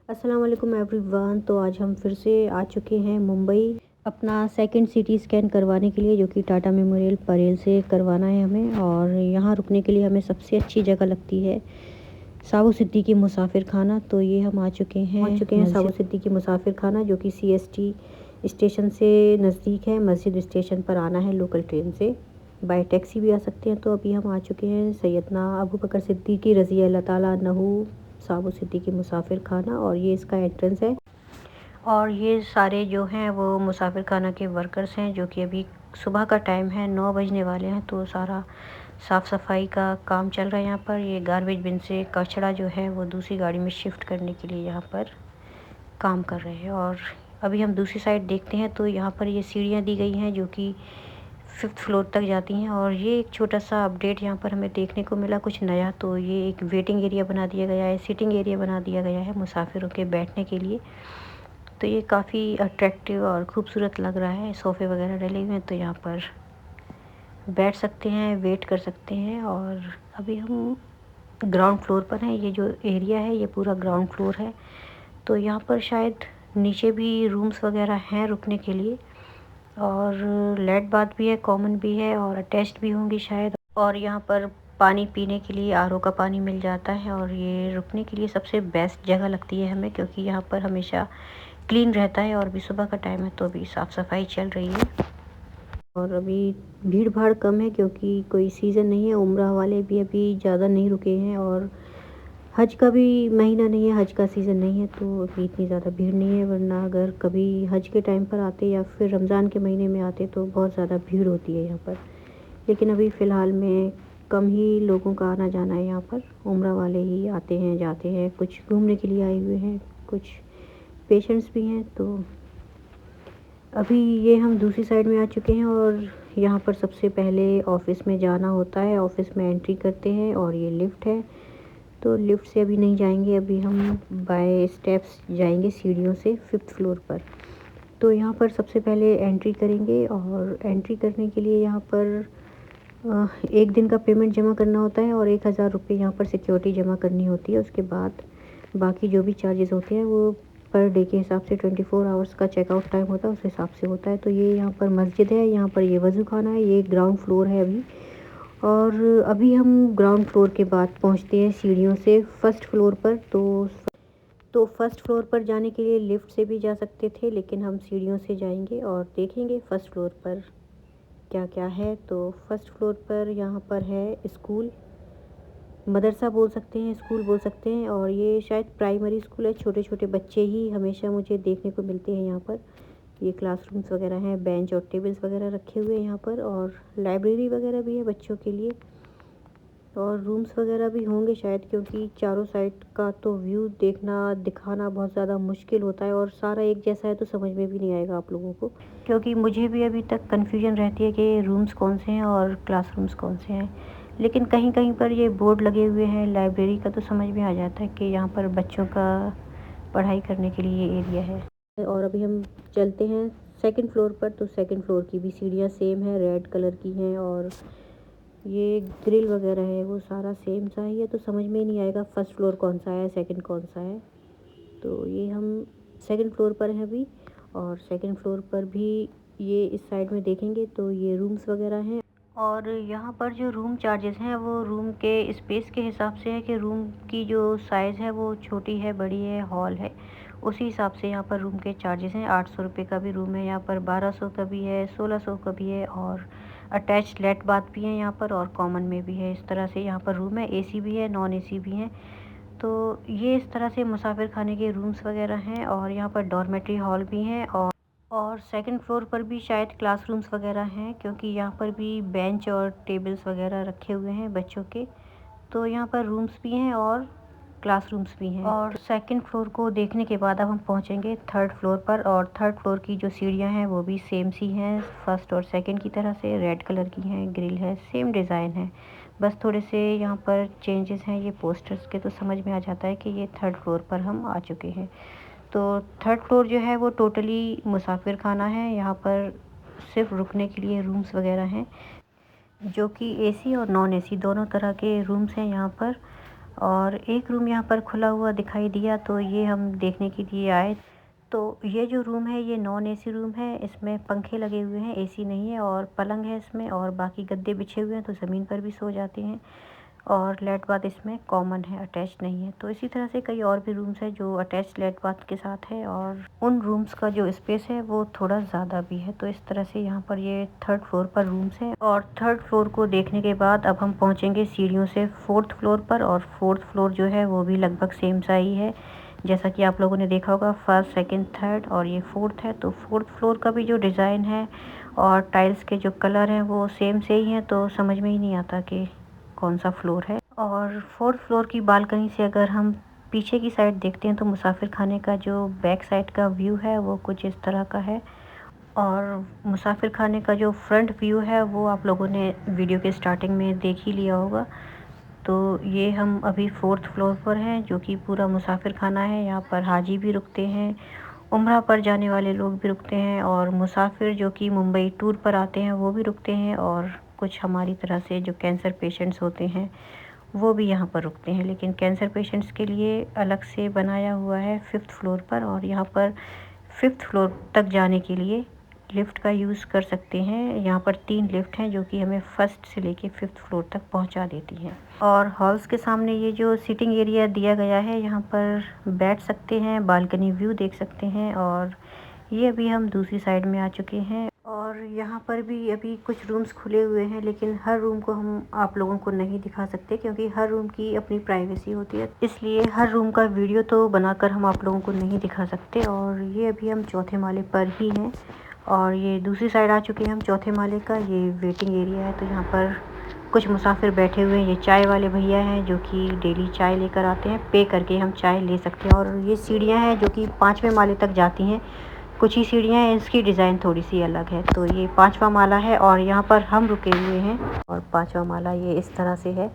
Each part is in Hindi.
अस्सलाम वालेकुम एवरीवन। तो आज हम फिर से आ चुके हैं मुंबई अपना सेकंड सीटी स्कैन करवाने के लिए, जो कि टाटा मेमोरियल परेल से करवाना है हमें। और यहाँ रुकने के लिए हमें सबसे अच्छी जगह लगती है साबु सिद्दीकी मुसाफिर खाना। तो ये हम आ चुके हैं साबु सिद्दीकी मुसाफिर खाना, जो कि सीएसटी स्टेशन से नज़दीक है। मस्जिद स्टेशन पर आना है लोकल ट्रेन से, बाय टैक्सी भी आ सकते हैं। तो अभी हम आ चुके हैं सैयदना अबू बकर सिद्दीकी रज़ी अल्लाह ताला अन्हु साबु सिद्दीकी मुसाफिर खाना, और ये इसका एंट्रेंस है। और ये सारे जो हैं वो मुसाफिर खाना के वर्कर्स हैं, जो कि अभी सुबह का टाइम है, 9 बजने वाले हैं। तो सारा साफ़ सफाई का काम चल रहा है यहाँ पर। ये गार्बेज बिन से कचरा जो है वो दूसरी गाड़ी में शिफ्ट करने के लिए यहाँ पर काम कर रहे हैं। और अभी हम दूसरी साइड देखते हैं तो यहाँ पर ये सीढ़ियाँ दी गई हैं, जो कि 5th फ्लोर तक जाती हैं। और ये एक छोटा सा अपडेट यहाँ पर हमें देखने को मिला, कुछ नया। तो ये एक वेटिंग एरिया बना दिया गया है, सिटिंग एरिया बना दिया गया है मुसाफिरों के बैठने के लिए। तो ये काफ़ी अट्रैक्टिव और ख़ूबसूरत लग रहा है। सोफ़े वगैरह डले हुए हैं, तो यहाँ पर बैठ सकते हैं, वेट कर सकते हैं। और अभी हम ग्राउंड फ्लोर पर हैं। ये जो एरिया है ये पूरा ग्राउंड फ्लोर है। तो यहाँ पर शायद नीचे भी रूम्स वगैरह हैं रुकने के लिए, और लेट बाथ भी है, कॉमन भी है, और अटैच्ड भी होंगी शायद। और यहाँ पर पानी पीने के लिए आरओ का पानी मिल जाता है। और ये रुकने के लिए सबसे बेस्ट जगह लगती है हमें, क्योंकि यहाँ पर हमेशा क्लीन रहता है। और भी सुबह का टाइम है तो अभी साफ़ सफाई चल रही है, और अभी भीड़ भाड़ कम है क्योंकि कोई सीज़न नहीं है। उम्रा वाले भी अभी ज़्यादा नहीं रुके हैं, और हज का भी महीना नहीं है, हज का सीज़न नहीं है, तो अभी इतनी ज़्यादा भीड़ नहीं है। वरना अगर कभी हज के टाइम पर आते या फिर रमज़ान के महीने में आते तो बहुत ज़्यादा भीड़ होती है यहाँ पर। लेकिन अभी फ़िलहाल में कम ही लोगों का आना जाना है यहाँ पर। उम्रा वाले ही आते हैं जाते हैं, कुछ घूमने के लिए आए हुए हैं, कुछ पेशेंट्स भी हैं। तो अभी ये हम दूसरी साइड में आ चुके हैं, और यहाँ पर सबसे पहले ऑफ़िस में जाना होता है। ऑफ़िस में एंट्री करते हैं, और ये लिफ्ट है। तो लिफ्ट से अभी नहीं जाएंगे, अभी हम बाय स्टेप्स जाएंगे सीढ़ियों से 5th फ्लोर पर। तो यहाँ पर सबसे पहले एंट्री करेंगे, और एंट्री करने के लिए यहाँ पर 1 दिन का पेमेंट जमा करना होता है, और 1000 रुपये यहाँ पर सिक्योरिटी जमा करनी होती है। उसके बाद बाकी जो भी चार्जेस होते हैं वो पर डे के हिसाब से 24 आवर्स का चेकआउट टाइम होता है, उस हिसाब से होता है। तो ये यहाँ पर मस्जिद है, यहाँ पर ये वज़ू खाना है। ये ग्राउंड फ्लोर है अभी। और अभी हम ग्राउंड फ्लोर के बाद पहुँचते हैं सीढ़ियों से 1st फ्लोर पर। तो 1st फ्लोर पर जाने के लिए लिफ्ट से भी जा सकते थे, लेकिन हम सीढ़ियों से जाएंगे और देखेंगे 1st फ्लोर पर क्या क्या है। तो 1st फ्लोर पर यहाँ पर है स्कूल, मदरसा बोल सकते हैं, स्कूल बोल सकते हैं। और ये शायद प्राइमरी स्कूल है। छोटे छोटे बच्चे ही हमेशा मुझे देखने को मिलते हैं यहाँ पर। ये क्लासरूम्स वगैरह हैं, बेंच और टेबल्स वगैरह रखे हुए हैं यहाँ पर, और लाइब्रेरी वगैरह भी है बच्चों के लिए, और रूम्स वगैरह भी होंगे शायद, क्योंकि चारों साइड का तो व्यू देखना दिखाना बहुत ज़्यादा मुश्किल होता है। और सारा एक जैसा है तो समझ में भी नहीं आएगा आप लोगों को, क्योंकि मुझे भी अभी तक कन्फ्यूजन रहती है कि रूम्स कौन से हैं और क्लासरूम्स कौन से हैं। लेकिन कहीं कहीं पर ये बोर्ड लगे हुए हैं लाइब्रेरी का, तो समझ में आ जाता है कि यहाँ पर बच्चों का पढ़ाई करने के लिए ये एरिया है। और अभी हम चलते हैं 2nd फ्लोर पर। तो 2nd फ्लोर की भी सीढ़ियाँ सेम है, रेड कलर की हैं, और ये ग्रिल वगैरह है वो सारा सेम सा ही है। तो समझ में नहीं आएगा 1st फ्लोर कौन सा है, 2nd कौन सा है। तो ये हम 2nd फ्लोर पर हैं अभी। और 2nd फ्लोर पर भी ये इस साइड में देखेंगे तो ये रूम्स वगैरह हैं। और यहाँ पर जो रूम चार्जेस हैं वो रूम के स्पेस के हिसाब से है, कि रूम की जो साइज़ है वो छोटी है, बड़ी है, हॉल है, उसी हिसाब से यहाँ पर रूम के चार्जेस हैं। 800 रुपये का भी रूम है यहाँ पर, 1200 का भी है, 1600 का भी है, और अटैच लेट बाथ भी है यहाँ पर, और कॉमन में भी है। इस तरह से यहाँ पर रूम है। एसी भी है, नॉन एसी भी हैं। तो ये इस तरह से मुसाफिर खाने के रूम्स वगैरह हैं। और यहाँ पर डॉर्मेट्री हॉल भी हैं, और 2nd फ्लोर पर भी शायद क्लासरूम्स वगैरह हैं, क्योंकि यहाँ पर भी बेंच और टेबल्स वगैरह रखे हुए हैं बच्चों के। तो यहाँ पर रूम्स भी हैं और क्लासरूम्स भी हैं। और 2nd फ्लोर को देखने के बाद अब हम पहुँचेंगे 3rd फ्लोर पर। और 3rd फ्लोर की जो सीढ़ियाँ हैं वो भी सेम सी हैं, 1st और 2nd की तरह से, रेड कलर की हैं, ग्रिल है, सेम डिज़ाइन है। बस थोड़े से यहाँ पर चेंजेस हैं ये पोस्टर्स के, तो समझ में आ जाता है कि ये 3rd फ्लोर पर हम आ चुके हैं। तो 3rd फ्लोर जो है वो टोटली मुसाफिर खाना है। यहाँ पर सिर्फ रुकने के लिए रूम्स वगैरह हैं, जो कि एसी और नॉन एसी दोनों तरह के रूम्स हैं यहाँ पर। और एक रूम यहाँ पर खुला हुआ दिखाई दिया, तो ये हम देखने के लिए आए। तो ये जो रूम है ये नॉन एसी रूम है, इसमें पंखे लगे हुए हैं, एसी नहीं है, और पलंग है इसमें, और बाकी गद्दे बिछे हुए हैं तो ज़मीन पर भी सो जाते हैं। और लेट बाथ इसमें कॉमन है, अटैच नहीं है। तो इसी तरह से कई और भी रूम्स हैं जो अटैच लेट बाथ के साथ है, और उन रूम्स का जो स्पेस है वो थोड़ा ज़्यादा भी है। तो इस तरह से यहाँ पर ये 3rd फ्लोर पर रूम्स हैं। और 3rd फ्लोर को देखने के बाद अब हम पहुँचेंगे सीढ़ियों से 4th फ्लोर पर, और 4th फ्लोर जो है वो भी लगभग सेम सा ही है जैसा कि आप लोगों ने देखा होगा। 1st, 2nd, 3rd और ये 4th है। तो 4th फ्लोर का भी जो डिज़ाइन है और टाइल्स के जो कलर हैं वो सेम से ही हैं, तो समझ में ही नहीं आता कि कौन सा फ्लोर है। और 4th फ्लोर की बालकनी से अगर हम पीछे की साइड देखते हैं तो मुसाफिर खाने का जो बैक साइड का व्यू है वो कुछ इस तरह का है। और मुसाफिर खाने का जो फ्रंट व्यू है वो आप लोगों ने वीडियो के स्टार्टिंग में देख ही लिया होगा। तो ये हम अभी 4th फ्लोर पर हैं, जो कि पूरा मुसाफिर खाना है। यहाँ पर हाजी भी रुकते हैं, उम्रा पर जाने वाले लोग भी रुकते हैं, और मुसाफिर जो कि मुंबई टूर पर आते हैं वो भी रुकते हैं, और कुछ हमारी तरह से जो कैंसर पेशेंट्स होते हैं वो भी यहाँ पर रुकते हैं। लेकिन कैंसर पेशेंट्स के लिए अलग से बनाया हुआ है 5th फ्लोर पर, और यहाँ पर 5th फ्लोर तक जाने के लिए लिफ्ट का यूज़ कर सकते हैं। यहाँ पर 3 लिफ्ट हैं जो कि हमें 1st से लेके 5th फ्लोर तक पहुँचा देती हैं। और हॉल्स के सामने ये जो सिटिंग एरिया दिया गया है, यहाँ पर बैठ सकते हैं, बालकनी व्यू देख सकते हैं। और ये अभी हम दूसरी साइड में आ चुके हैं, और यहाँ पर भी अभी कुछ रूम्स खुले हुए हैं, लेकिन हर रूम को हम आप लोगों को नहीं दिखा सकते क्योंकि हर रूम की अपनी प्राइवेसी होती है, इसलिए हर रूम का वीडियो तो बनाकर हम आप लोगों को नहीं दिखा सकते। और ये अभी हम 4थे माले पर ही हैं, और ये दूसरी साइड आ चुके हैं हम 4थे माले का। ये वेटिंग एरिया है, तो यहाँ पर कुछ मुसाफिर बैठे हुए हैं। ये चाय वाले भैया हैं जो कि डेली चाय लेकर आते हैं, पे करके हम चाय ले सकते हैं। और ये सीढ़ियाँ हैं जो कि 5वें माले तक जाती हैं। कुछ ही सीढ़ियाँ हैं, इसकी डिज़ाइन थोड़ी सी अलग है। तो ये 5वां माला है और यहाँ पर हम रुके हुए हैं, और 5वां माला ये इस तरह से है।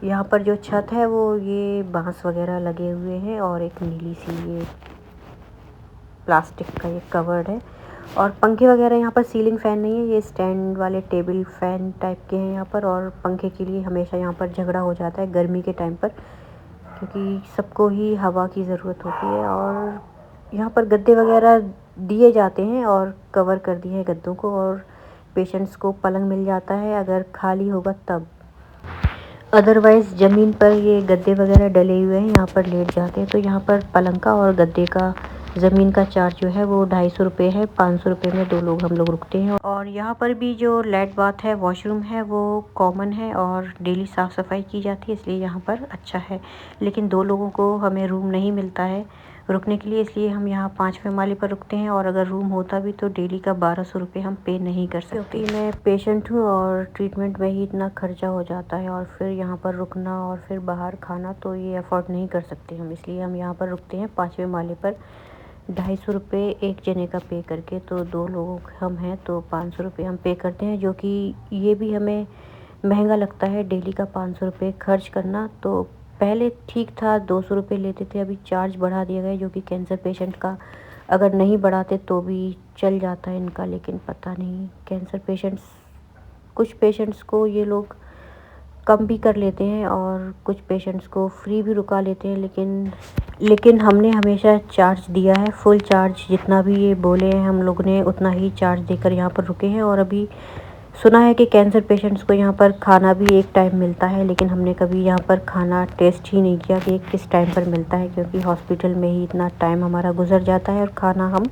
यहाँ पर जो छत है वो ये बांस वगैरह लगे हुए हैं, और एक नीली सी ये प्लास्टिक का ये कवर्ड है। और पंखे वगैरह यहाँ पर, सीलिंग फ़ैन नहीं है, ये स्टैंड वाले टेबल फ़ैन टाइप के हैं यहाँ पर। और पंखे के लिए हमेशा यहाँ पर झगड़ा हो जाता है गर्मी के टाइम पर, क्योंकि सबको ही हवा की ज़रूरत होती है। और यहाँ पर गद्दे वगैरह दिए जाते हैं और कवर कर दिए हैं गद्दों को, और पेशेंट्स को पलंग मिल जाता है अगर खाली होगा तब। अदरवाइज़ ज़मीन पर ये गद्दे वगैरह डले हुए हैं, यहाँ पर लेट जाते हैं। तो यहाँ पर पलंग का और गद्दे का ज़मीन का चार्ज जो है वो 250 रुपये है। 500 रुपये में 2 लोग हम लोग रुकते हैं। और यहाँ पर भी जो लेट बाथ है, वॉशरूम है, वो कॉमन है और डेली साफ़ सफाई की जाती है, इसलिए यहाँ पर अच्छा है। लेकिन 2 लोगों को हमें रूम नहीं मिलता है रुकने के लिए, इसलिए हम यहाँ 5वें माले पर रुकते हैं। और अगर रूम होता भी तो डेली का 1200 रुपये हम पे नहीं कर सकते, क्योंकि मैं पेशेंट हूँ और ट्रीटमेंट में ही इतना खर्चा हो जाता है, और फिर यहाँ पर रुकना और फिर बाहर खाना तो ये अफोर्ड नहीं कर सकते हम, इसलिए हम यहाँ पर रुकते हैं 5वें माले पर। 250 रुपये एक जने का पे करके, तो 2 लोगों हम हैं तो 500 रुपये हम पे करते हैं, जो कि ये भी हमें महंगा लगता है डेली का 500 रुपये खर्च करना। तो पहले ठीक था, 200 रुपये लेते थे, अभी चार्ज बढ़ा दिया गया, जो कि कैंसर पेशेंट का अगर नहीं बढ़ाते तो भी चल जाता है इनका। लेकिन पता नहीं, कैंसर पेशेंट्स, कुछ पेशेंट्स को ये लोग कम भी कर लेते हैं और कुछ पेशेंट्स को फ्री भी रुका लेते हैं। लेकिन हमने हमेशा चार्ज दिया है, फुल चार्ज जितना भी ये बोले हैं हम लोग ने उतना ही चार्ज देकर यहाँ पर रुके हैं। और अभी सुना है कि कैंसर पेशेंट्स को यहाँ पर खाना भी एक टाइम मिलता है, लेकिन हमने कभी यहाँ पर खाना टेस्ट ही नहीं किया कि किस टाइम पर मिलता है, क्योंकि हॉस्पिटल में ही इतना टाइम हमारा गुजर जाता है और खाना हम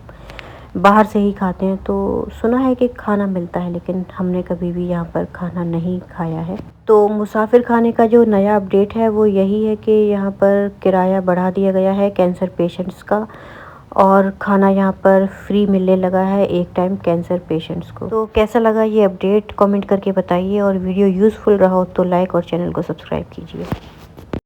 बाहर से ही खाते हैं। तो सुना है कि खाना मिलता है, लेकिन हमने कभी भी यहाँ पर खाना नहीं खाया है। तो मुसाफिर खाने का जो नया अपडेट है वो यही है कि यहाँ पर किराया बढ़ा दिया गया है कैंसर पेशेंट्स का, और खाना यहाँ पर फ्री मिलने लगा है एक टाइम कैंसर पेशेंट्स को। तो कैसा लगा ये अपडेट कमेंट करके बताइए, और वीडियो यूज़फुल रहा हो तो लाइक और चैनल को सब्सक्राइब कीजिए।